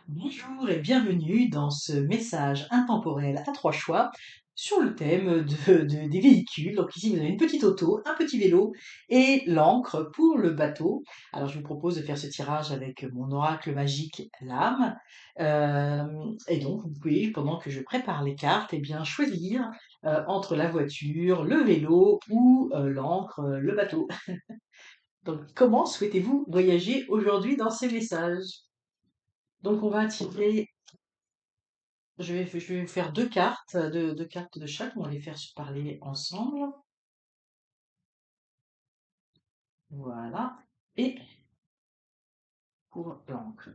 Bonjour et bienvenue dans ce message intemporel à trois choix sur le thème des véhicules. Donc ici, vous avez une petite auto, un petit vélo et l'encre pour le bateau. Alors je vous propose de faire ce tirage avec mon oracle magique l'âme. Et donc vous pouvez, pendant que je prépare les cartes, eh bien choisir entre la voiture, le vélo ou l'encre, le bateau. Donc comment souhaitez-vous voyager aujourd'hui dans ces messages? Donc on va tirer. Je vais vous faire deux cartes, deux cartes de chaque. On va les faire se parler ensemble. Voilà. Et pour l'encre.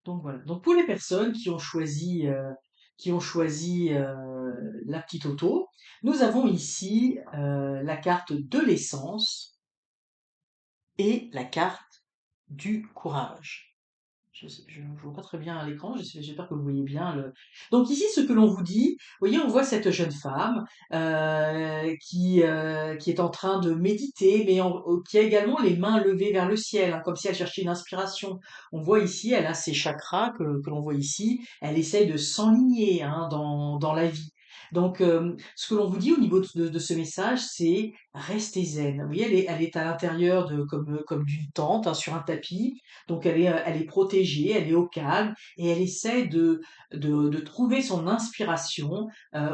Donc voilà. Donc pour les personnes qui ont choisi la petite auto, nous avons ici la carte de l'essence et la carte du courage. Je vois pas très bien à l'écran, j'espère que vous voyez bien le. Donc ici, ce que l'on vous dit, vous voyez, on voit cette jeune femme qui est en train de méditer, mais qui a également les mains levées vers le ciel, hein, comme si elle cherchait une inspiration. On voit ici, elle a ses chakras que l'on voit ici, elle essaye de s'enligner hein, dans la vie. Donc, ce que l'on vous dit au niveau de ce message, c'est restez zen. Vous voyez, elle est à l'intérieur comme d'une tente, hein, sur un tapis. Donc elle est protégée, elle est au calme et elle essaie de trouver son inspiration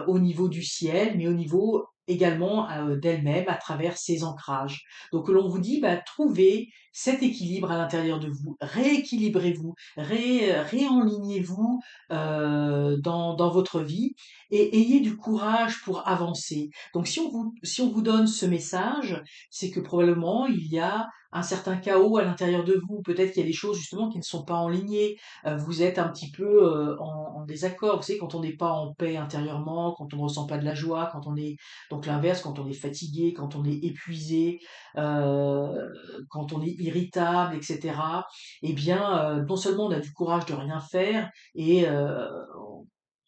au niveau du ciel, mais au niveau également d'elle-même à travers ses ancrages. Donc l'on vous dit, bah, trouvez cet équilibre à l'intérieur de vous, rééquilibrez-vous, réenlignez-vous dans votre vie et ayez du courage pour avancer. Donc si on vous donne ce message, c'est que probablement il y a un certain chaos à l'intérieur de vous. Peut-être qu'il y a des choses justement qui ne sont pas enlignées. Vous êtes un petit peu en désaccord. Vous savez, quand on n'est pas en paix intérieurement, quand on ne ressent pas de la joie, quand on est donc l'inverse, quand on est fatigué, quand on est épuisé, quand on est irritable, etc. Eh bien, non seulement on a du courage de rien faire et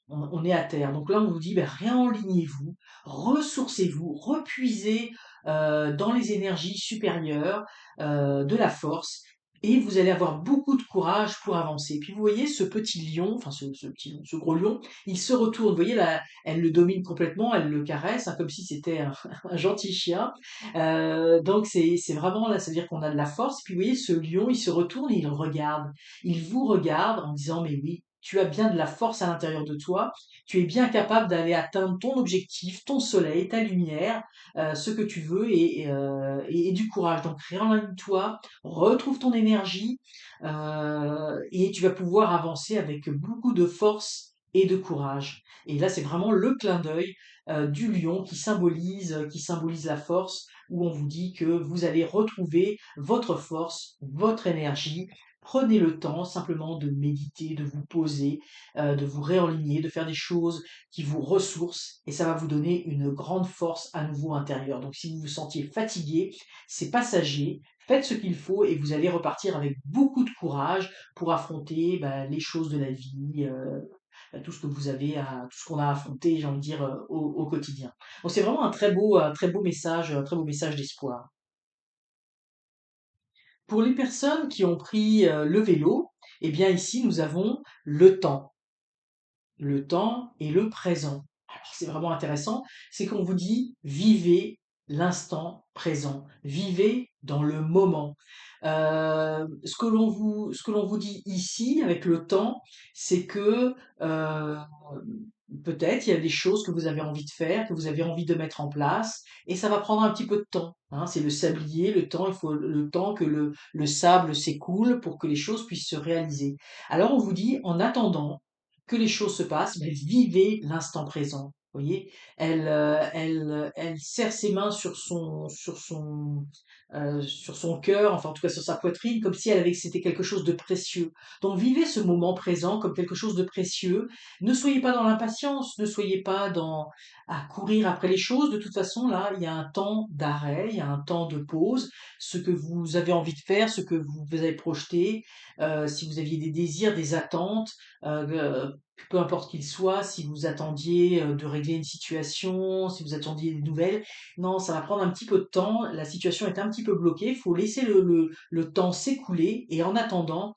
on est à terre. Donc là, on vous dit, ben, réenlignez-vous, ressourcez-vous, repuisez dans les énergies supérieures de la force, et vous allez avoir beaucoup de courage pour avancer. Puis vous voyez ce petit lion, enfin ce gros lion, il se retourne. Vous voyez là, elle le domine complètement, elle le caresse, hein, comme si c'était un gentil chien. Donc c'est vraiment là, ça veut dire qu'on a de la force. Puis vous voyez ce lion, il se retourne et il regarde. Il vous regarde en disant, mais oui, tu as bien de la force à l'intérieur de toi, tu es bien capable d'aller atteindre ton objectif, ton soleil, ta lumière, ce que tu veux et du courage. Donc réenligne-toi, retrouve ton énergie et tu vas pouvoir avancer avec beaucoup de force et de courage. Et là, c'est vraiment le clin d'œil du lion qui symbolise la force, où on vous dit que vous allez retrouver votre force, votre énergie. Prenez le temps simplement de méditer, de vous poser, de vous réaligner, de faire des choses qui vous ressourcent et ça va vous donner une grande force à nouveau intérieure. Donc si vous vous sentiez fatigué, c'est passager, faites ce qu'il faut et vous allez repartir avec beaucoup de courage pour affronter bah, les choses de la vie, tout ce que tout ce qu'on a affronté, j'ai envie de dire, au quotidien. Donc c'est vraiment un très beau message d'espoir. Pour les personnes qui ont pris le vélo, eh bien ici nous avons le temps et le présent. Alors c'est vraiment intéressant, c'est qu'on vous dit vivez l'instant présent, vivez dans le moment. Ce que l'on vous dit ici avec le temps, c'est que peut-être il y a des choses que vous avez envie de faire, que vous avez envie de mettre en place, et ça va prendre un petit peu de temps. Hein. C'est le sablier, le temps, il faut le temps que le sable s'écoule pour que les choses puissent se réaliser. Alors on vous dit, en attendant, que les choses se passent, mais vivez l'instant présent. Vous voyez, elle serre ses mains sur son cœur, enfin en tout cas sur sa poitrine, comme si elle avait c'était quelque chose de précieux. Donc vivez ce moment présent comme quelque chose de précieux. Ne soyez pas dans l'impatience, ne soyez pas dans à courir après les choses. De toute façon, là, il y a un temps d'arrêt, il y a un temps de pause. Ce que vous avez envie de faire, ce que vous avez projeté, si vous aviez des désirs, des attentes, peu importe qu'il soit, si vous attendiez de régler une situation, si vous attendiez des nouvelles. Non, ça va prendre un petit peu de temps. La situation est un petit peu bloquée. Il faut laisser le temps s'écouler et en attendant,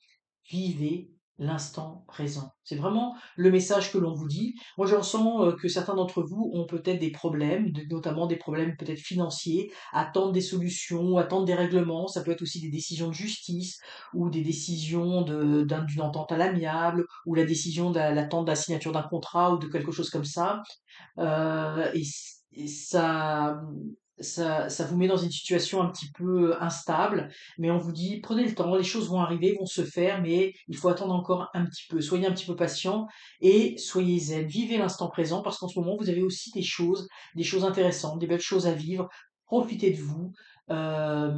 vivez l'instant présent. C'est vraiment le message que l'on vous dit. Moi, je ressens que certains d'entre vous ont peut-être des problèmes, notamment des problèmes peut-être financiers, attendent des solutions, attendent des règlements. Ça peut être aussi des décisions de justice ou des décisions d'une entente à l'amiable ou la décision l'attente de la signature d'un contrat ou de quelque chose comme ça. Et ça vous met dans une situation un petit peu instable, mais on vous dit prenez le temps, les choses vont arriver, vont se faire, mais il faut attendre encore un petit peu. Soyez un petit peu patient et soyez zen. Vivez l'instant présent parce qu'en ce moment, vous avez aussi des choses intéressantes, des belles choses à vivre. Profitez de vous. Euh,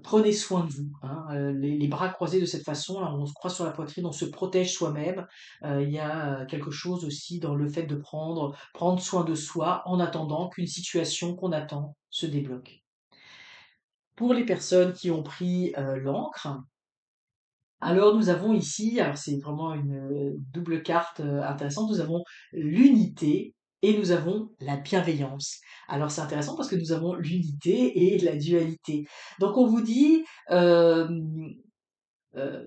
Prenez soin de vous, hein, les bras croisés de cette façon, là, on se croise sur la poitrine, on se protège soi-même. Il y a quelque chose aussi dans le fait de prendre soin de soi en attendant qu'une situation qu'on attend se débloque. Pour les personnes qui ont pris l'encre, alors nous avons ici, alors c'est vraiment une double carte intéressante, nous avons l'unité et nous avons la bienveillance. Alors c'est intéressant parce que nous avons l'unité et la dualité. Donc on vous dit, euh, euh,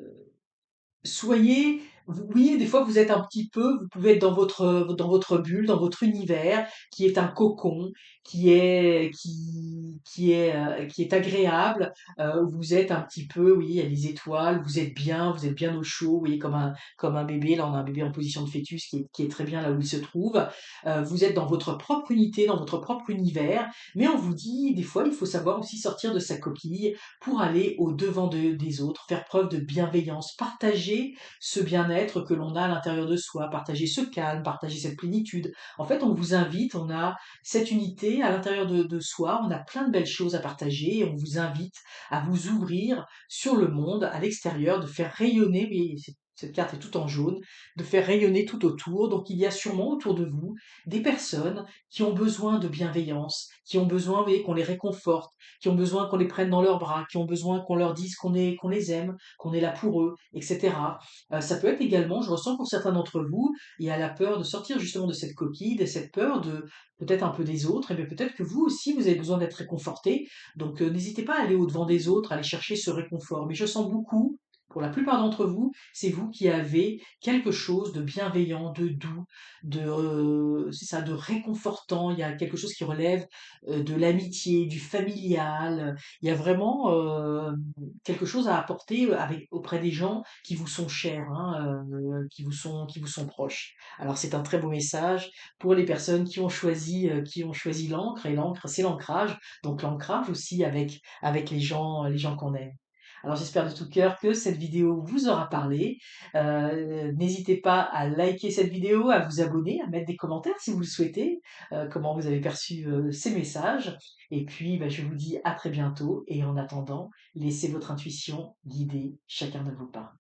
soyez, oui, des fois vous êtes un petit peu, vous pouvez être dans votre bulle, dans votre univers, qui est un cocon, qui est agréable. Où vous êtes un petit peu, oui, il y a les étoiles, vous êtes bien au chaud, vous voyez, comme un bébé. Là, on a un bébé en position de fœtus qui est très bien là où il se trouve. Vous êtes dans votre propre unité, dans votre propre univers. Mais on vous dit, des fois, il faut savoir aussi sortir de sa coquille pour aller au-devant des autres, faire preuve de bienveillance, partager ce bien-être que l'on a à l'intérieur de soi, partager ce calme, partager cette plénitude. En fait, on vous invite, on a cette unité à l'intérieur de soi, on a plein de belles choses à partager et on vous invite à vous ouvrir sur le monde, à l'extérieur, de faire rayonner, mais cette carte est tout en jaune, de faire rayonner tout autour. Donc il y a sûrement autour de vous des personnes qui ont besoin de bienveillance, qui ont besoin, vous voyez, qu'on les réconforte, qui ont besoin qu'on les prenne dans leurs bras, qui ont besoin qu'on leur dise qu'on les aime, qu'on est là pour eux, etc. Ça peut être également, je ressens pour certains d'entre vous, il y a la peur de sortir justement de cette coquille, de cette peur de peut-être un peu des autres, et bien peut-être que vous aussi, vous avez besoin d'être réconforté. Donc n'hésitez pas à aller au-devant des autres, à aller chercher ce réconfort. Mais je sens beaucoup, pour la plupart d'entre vous, c'est vous qui avez quelque chose de bienveillant, de doux, c'est ça, de réconfortant. Il y a quelque chose qui relève de l'amitié, du familial. Il y a vraiment quelque chose à apporter auprès des gens qui vous sont chers, hein, qui vous sont proches. Alors c'est un très beau message pour les personnes qui ont choisi l'encre. Et l'encre, c'est l'ancrage. Donc l'ancrage aussi avec les gens qu'on aime. Alors j'espère de tout cœur que cette vidéo vous aura parlé. N'hésitez pas à liker cette vidéo, à vous abonner, à mettre des commentaires si vous le souhaitez, comment vous avez perçu ces messages. Et puis, bah, je vous dis à très bientôt. Et en attendant, laissez votre intuition guider chacun de vos pas.